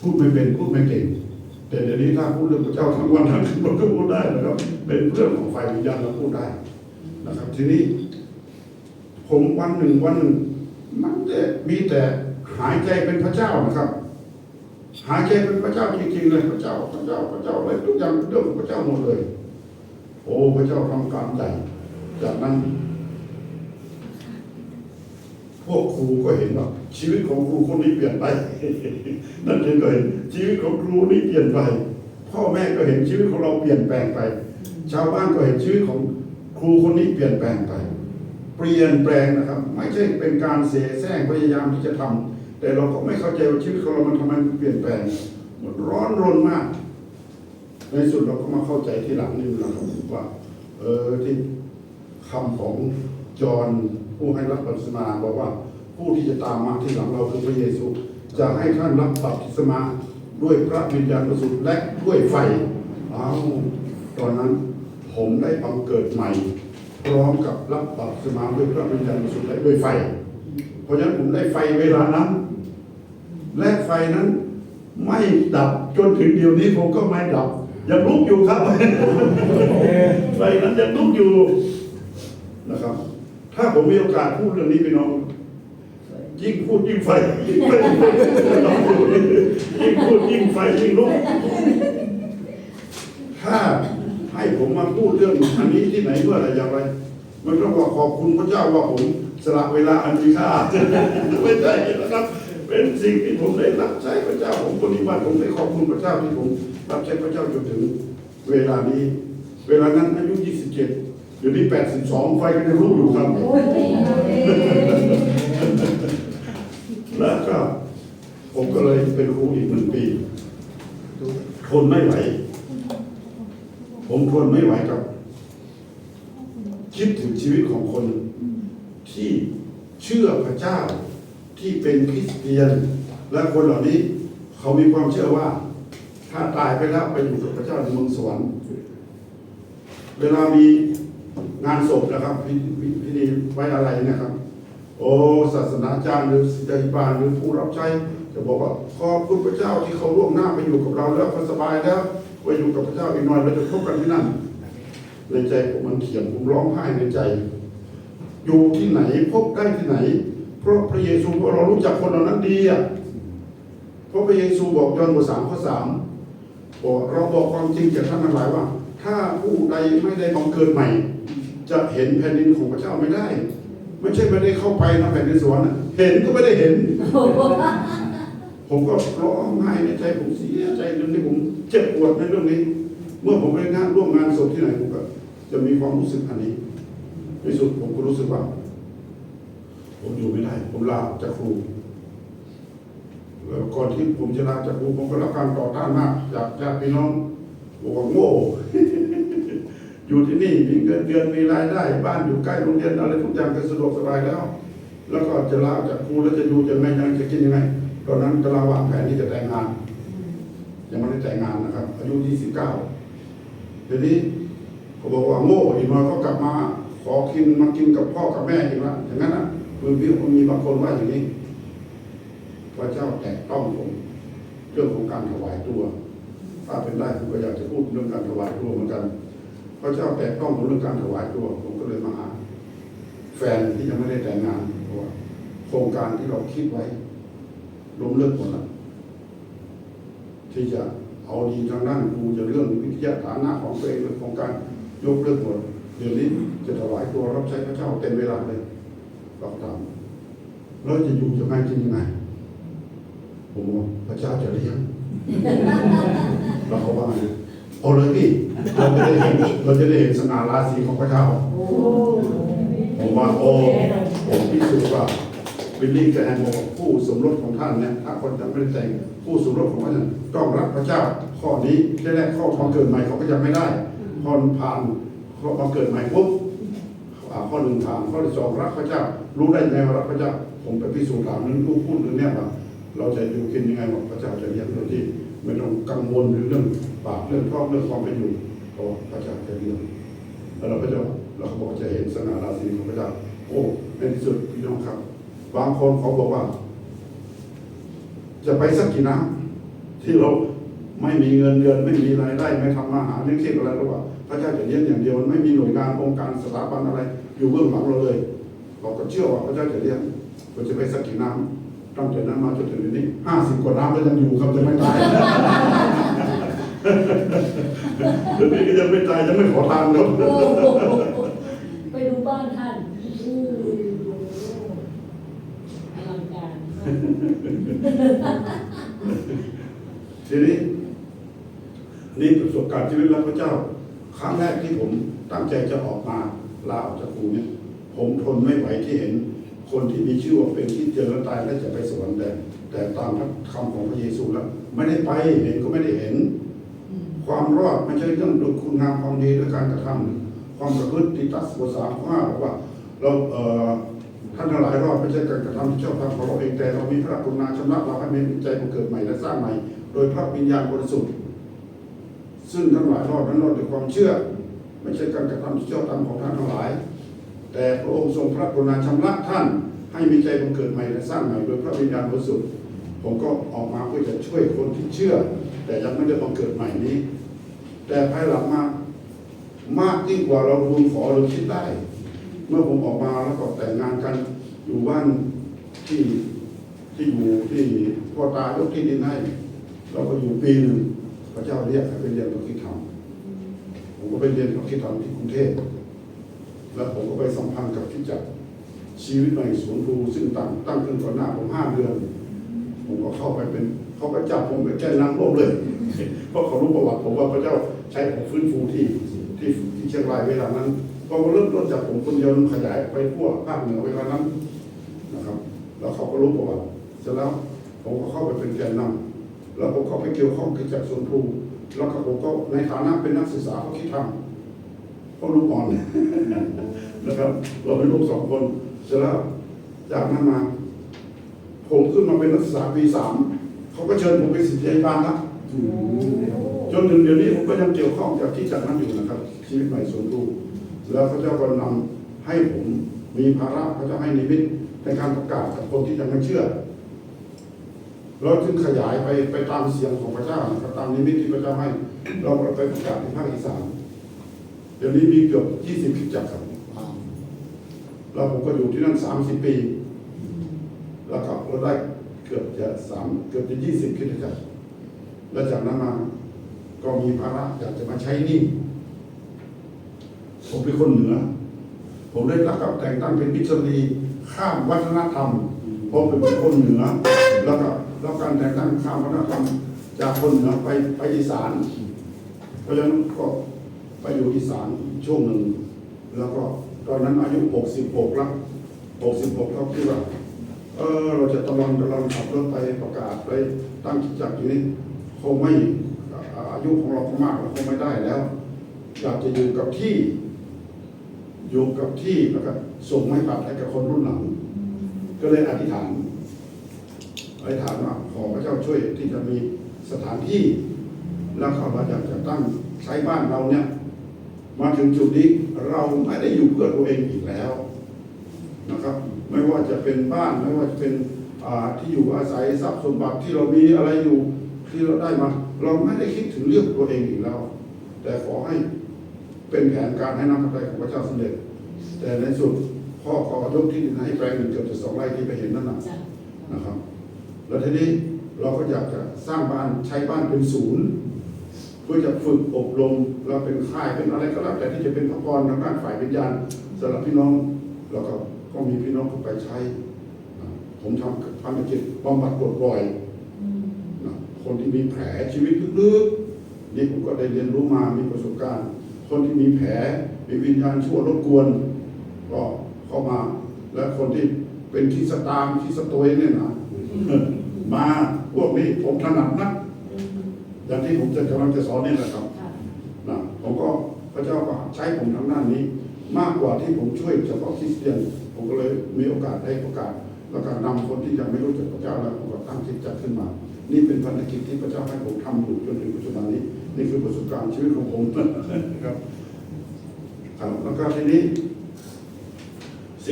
พูดไม่เป็นพูดไม่เก่งแต่เดี๋ยวนี้ถ้าพูดเรื่องพระเจ้าทั้งวันทั้งคืนมันก็พูดได้นะครับเป็นเรื่องของฝ่ายวิญญาณเราพูดได้นะครับทีนี้ผมวันหนึ่งมันมีแต่หายใจเป็นพระเจ้านะครับหายใจเป็นพระเจ้าจริงๆเลยพระเจ้าอะไรทุกอย่างเรื่องของพระเจ้าหมดเลยโอ้พระเจ้าทำการใหญ่จากนั้นพวกครูก็เห็นว่าชีวิตของครูคนนี้เปลี่ยนไปนั่นเองก็เห็นชีวิตของครูนี้เปลี่ยนไปพ่อแม่ก็เห็นชีวิตของเราเปลี่ยนแปลงไปชาวบ้านก็เห็นชีวิตของครูคนนี้เปลี่ยนแปลงไปเปลี่ยนแปลงนะครับไม่ใช่เป็นการเสแสร้งพยายามที่จะทำแต่เราก็ไม่เข้าใจว่าชีวิตของเรามันทำไมเปลี่ยนแปลงมันร้อนรนมากในสุดเราก็มาเข้าใจทีหลังนี่เราก็บอกว่าที่คำของจอห์นผู้ให้รับบัพติศมาบอกว่าผู้ที่จะตามมาที่หลังเราคือพระเยซูจะให้ท่านรับบัพติศมาด้วยพระวิญญาณบริสุทธิ์และด้วยไฟตอนนั้นผมได้บังเกิดใหม่พร้อมกับรับบัพติศมาด้วยพระวิญญาณบริสุทธิ์และด้วยไฟเพราะฉะนั้นผมได้ไฟเวลานั้นและไฟนั้นไม่ดับจนถึงเดี๋ยวนี้ผมก็ไม่ดับยังลุกอยู่ครับไฟนั้นยังลุกอยู่นะครับถ้าผมมีโอกาสพูดเรื่องนี้พี่น้องยิ่งพูดยิ่งไฟยิ่งพูดยิ่งไฟยิ่งลุกถ้าให้ผมมาพูดเรื่องอันนี้ที่ไหนเมื่อไรอย่างไรมันต้องขอบคุณพระเจ้าว่าผมสละเวลาอันมีค่าไม่ใช่นะครับเป็นสิ่งที่ผมได้รับใช้พระเจ้าผมปฏิบัติผมได้ขอบคุณพระเจ้าที่ผมรับใช้พระเจ้าจนถึงเวลานี้เวลานั้นอายุ27เดี๋ยวนี้82ไฟก็ยังลุกอยู่ครับแล้วก็ผมก็เลยเป็นครูอีก1 ปีทนไม่ไหวผมทนไม่ไหวกับคิดถึงชีวิตของคนที่เชื่อพระเจ้าที่เป็นคริสเตียนและคนเหล่านี้เขามีความเชื่อว่าถ้าตายไปแล้วไปอยู่กับพระเจ้าในเมืองสวรรค์เวลามีงานศพนะครับพิธีไว้อะไรนะครับโอ้ศาสนาจารย์หรือศิษยาบาลหรือผู้รับใช้จะบอกว่าขอบคุณพระเจ้าที่เขาล่วงหน้าไปอยู่กับเราแล้วก็สบายแล้วไปอยู่กับพระเจ้าอีกหน่อยเราจะพบกันที่นั่นในใจผมมันเขียนผมร้องไห้ในใจอยู่ที่ไหนพบได้ที่ไหนเพราะพระเยซูเรารู้จักคนเหล่านั้นดีอ่ะเพราะพระเยซูบอกยอห์นบท 3 ข้อ 3บอกเราบอกความจริงแก่ท่านทั้งหลายว่าถ้าผู้ใดไม่ได้บังเกิดใหม่จะเห็นแผ่นดินของพระเจ้าไม่ได้ไม่ใช่ไม่ได้เข้าไปนะแผ่นดินสวรรค์เห็นก็ไม่ได้เห็น ผมก็ร้องไห้ในใจผมเสียใจเรื่องนี้ผมเจ็บปวดในเรื่องนี้เมื่อผมไปร่วมงานศพที่ไหนผมก็จะมีความรู้สึกอันนี้ในสุดผมก็รู้สึกว่าผมอยู่ไม่ได้ผมลาจากครูแล้วก่อนที่ผมจะลาจากครูผมก็รับการต่อต้านมากจากญาติพี่น้องบอกว่าโง่ อยู่ที่นี่มีเงินเดือนมีรายได้บ้านอยู่ใกล้โรงเรียนอะไรทุกอย่างก็สะดวกสบายแล้วแล้วก็จะลาจากครูแล้วจะอยู่ยังไงจะกินยังไงตอนนั้นกำลังวางแผนที่จะแต่งงานยังไม่ได้แต่งงานนะครับอายุ29เดี๋ยวนี้เขาบอกว่าโง่อีกหน่อยก็กลับมาขอกินมากินกับพ่อกับแม่อีกแล้วอย่างนั้นนะมีบางคนว่าอย่างนี้พระเจ้าแตะต้องผมเรื่องของการถวายตัวถ้าเป็นได้ผมก็อยากจะพูดเรื่องการถวายตัวเหมือนกันพระเจ้าแตะต้องผมเรื่องการถวายตัวผมก็เลยมาหาแฟนที่ยังไม่ได้แต่งงานเพราะว่าโครงการที่เราคิดไว้ล้มเลิกหมดแล้วที่จะเอาดีทางด้านครูจะเรื่องวิทยาฐานะของตัวเองเรื่องของการยกเลิกหมดเดี๋ยวนี้จะถวายตัวรับใช้พระเจ้าเต็มเวลาเลยเราทำแล้วจะอยู่ยังไงกินยังไงผมว่าพระเจ้าจะเลี้ยงเราเขาว่าไงเอาเลยพี่เราจะได้เห็นสง่าราศีของพระเจ้าผมว่าโอ้ผมพิสูจน์ว่าวิลลี่กับแอนบอกผู้สมรสของท่านเนี่ยถ้าคนจะไม่ได้แต่งผู้สมรสของท่านต้องรักพระเจ้าข้อนี้แรกข้อความเกิดใหม่เขาก็ยังไม่ได้พอผ่านข้อความเกิดใหม่ปุ๊บข้อ 1ผ่านข้อที่ 2รักพระเจ้ารู้ได้ไงว่ารักพระเจ้าผมไปพิสูจน์ถามนั้นลูกพูดเรื่องนี้ว่าเราจะอยู่กินยังไงว่าพระเจ้าจะเลี้ยงโดยที่ไม่ต้องกังวลเรื่องปากเรื่องครอบเรื่องความเป็นอยู่เพราะพระเจ้าจะเลี้ยงแล้วเราก็จะเราบอกจะเห็นสง่าราศีของพระเจ้าโอ้ในที่สุดพี่น้องครับบางคนเขาบอกว่า จะไปสักกี่น้ำที่เราไม่มีเงินเดือนไม่มีรายได้ไม่ทำมาหาเลี้ยงชีพอะไรหรอกว่าพระเจ้าจะเลี้ยงอย่างเดียวมันไม่มีหน่วยงานองค์การสถาบันอะไรอยู่เบื้องหลังเราเลยเราก็เชื่อว่าพระเจ้าจะเลี้ยงเราจะไปสักกี่น้ำตั้งแต่นั้นมาจนถึงนี้50 กว่าน้ำแล้วยังอยู่ครับจะไม่ตายเดี๋ยวนี้ก็ยังไม่ตายยังไม่ขอทานครับไปดูบ้านท่านอลังการทีนี้นี่ประสบการณ์ชีวิตรับพระเจ้าครั้งแรกที่ผมตั้งใจจะออกมาลาออกจากครูเนี่ยผมทนไม่ไหวที่เห็นคนที่มีชื่อว่าเป็นที่เจอแล้วตายและจะไปสวรรค์แต่ตามพระคำของพระเยซูแล้วไม่ได้ไปเห็นก็ไม่ได้เห็นความรอดไม่ใช่เรื่องด้วยคุณงามความดีด้วยการกระทำความประพฤติตัสบท3 ข้อ 5บอกว่าเราท่านทั้งหลายรอดไม่ใช่การกระทำที่ชอบธรรมของเราเองแต่เรามีพระกรุณาชำระเราให้มีใจบังเกิดใหม่และสร้างใหม่โดยพระวิญญาณบริสุทธิ์ซึ่งทั้งหลายรอดนั้นรอดด้วยความเชื่อไม่ใช่การกระทำที่ชอบธรรมของท่านทั้งหลายแต่พระองค์ทรงพระกรุณาชำระท่านให้มีใจบังเกิดใหม่และสร้างใหม่โดยพระวิญญาณบริสุทธิ์ผมก็ออกมาเพื่อจะช่วยคนที่เชื่อแต่ยังไม่ได้บังเกิดใหม่นี้แต่ภายหลังมากยิ่งกว่าเราทูลขอหรือคิดได้เมื่อผมออกมาแล้วก็แต่งงานกันอยู่บ้านที่อยู่ที่พ่อตายกที่ดินให้เราก็อยู่ปีหนึ่งพระเจ้าเรียกให้ไปเรียนพระคิดธรรมผมก็ไปเรียนพระคิดธรรมที่กรุงเทพแล้วผมก็ไปสัมพันธ์กับที่จัดชีวิตใหม่สวนครูซึ่งตั้งขึ้นก่อนหน้าผม5 เดือนผมก็เข้าไปเป็นเขาก็จับผมไปแก้นางร่มเลยเพราะเขารู้ประวัติผมว่าพระเจ้าใช้ผมฟื้นฟูที่เชียงรายเวลานั้นพอเริ่มต้นจากผมคนเดียวขยายไปทั่วภาคเหนือเวลานั้นนะครับแล้วเขาก็รู้ประวัติเสร็จแล้วผมก็เข้าไปเป็นแกนนำแล้วผมก็ไปเกี่ยวข้องกับจัดสวนครูแล้วก็ผมก็ในฐานะเป็นนักศึกษาเขาคิดทำเขาลูกอ่อนนะครับเราเป็นลูก2 คนเสร็จแล้วจากนั้นมาผมขึ้นมาเป็นนักศึกษาปี 3เขาก็เชิญผมไปศิษยาบาลนะจนถึงเดี๋ยวนี้ผมก็ยังเกี่ยวข้องกับที่จัดนั้นอยู่นะครับชีวิตใหม่สวนครูแล้วพระเจ้าก็นำให้ผมมีภาระพระเจ้าให้นิมิตในการประกาศกับคนที่ยังไม่เชื่อเราจึงขยายไปตามเสียงของพระเจ้านะครับตามนิมิตที่พระเจ้าให้เราไปประกาศในภาคอีสานเดี๋ยวนี้มีเกือบ20 คริสตจักรครับแล้วผมก็อยู่ที่นั่น30 ปีแล้วก็เราได้เกือบจะ20 คริสตจักรและจากนั้นมาก็มีภาระอยากจะมาใช้หนี้ผมเป็นคนเหนือผมได้รับการแต่งตั้งเป็นมิชชันนารีข้ามวัฒนธรรมผมเป็นคนเหนือแล้วก็รับการแต่งตั้งข้ามวัฒนธรรมจากคนเหนือไปอีสานเพราะฉะนั้นก็ไปอยู่อีสานช่วงหนึ่งแล้วก็ตอนนั้นอายุ66แล้ว66แล้วคิดว่าเราจะตะลอนขับรถไปประกาศไปตั้งกิจจักรอยู่นี่คงไม่อายุของเรามากเราคงไม่ได้แล้วอยากจะอยู่กับที่แล้วก็ส่งไม้ปัดให้กับคนรุ่นหลังก็เลยอธิษฐานว่าขอพระเจ้าช่วยที่จะมีสถานที่แล้วเราอยากจะตั้งใช้บ้านเราเนี่ยมาถึงจุดนี้เราไม่ได้อยู่เพื่อตัวเองอีกแล้วนะครับไม่ว่าจะเป็นบ้านไม่ว่าจะเป็นที่อยู่อาศัยทรัพย์สมบัติที่เรามีอะไรอยู่ที่เราได้มาเราไม่ได้คิดถึงเรื่องตัวเองอีกแล้วแต่ขอให้เป็นแผนการให้น้ำพระทัยของพระเจ้าสำเร็จแต่ในสุดพ่อขอยกที่ดินให้แปลงหนึ่งเกือบจะ2 ไร่ที่ไปเห็นนั่นนะครับแล้วทีนี้เราก็อยากจะสร้างบ้านใช้บ้านเป็นศูนย์เพื่อจะฝึกอบรมเราเป็นค่ายเป็นอะไรก็แล้วแต่ที่จะเป็นพระพรทางด้านฝ่ายวิญญาณสำหรับพี่น้องแล้วก็มีพี่น้องเข้าไปใช้ผมทำพันธกิจบำบัดปลดปล่อยคนที่มีแผลชีวิตลึกๆนี่ผมก็ได้เรียนรู้มามีประสบการณ์คนที่มีแผลมีวิญญาณชั่วรบกวนก็เข้ามาและคนที่เป็นขี้สตามขี้สตวยเนี่ยนะมาพวกนี้ผมถนัดนักอย่างที่ผมกำลังจะสอนนี่แหละครับนะผมก็พระเจ้าก็ใช้ผมทางด้านนี้มากกว่าที่ผมช่วยเฉพาะคริสเตียนผมก็เลยมีโอกาสได้ประกาศแล้วก็นำคนที่ยังไม่รู้จักพระเจ้าแล้วผมก็ตั้งคริสตจักรขึ้นมานี่เป็นภารกิจที่พระเจ้าให้ผมทำอยู่จนถึงปัจจุบันนี้นี่คือประสบการณ์ชีวิตของผมนะครับแล้วก็ทีนี้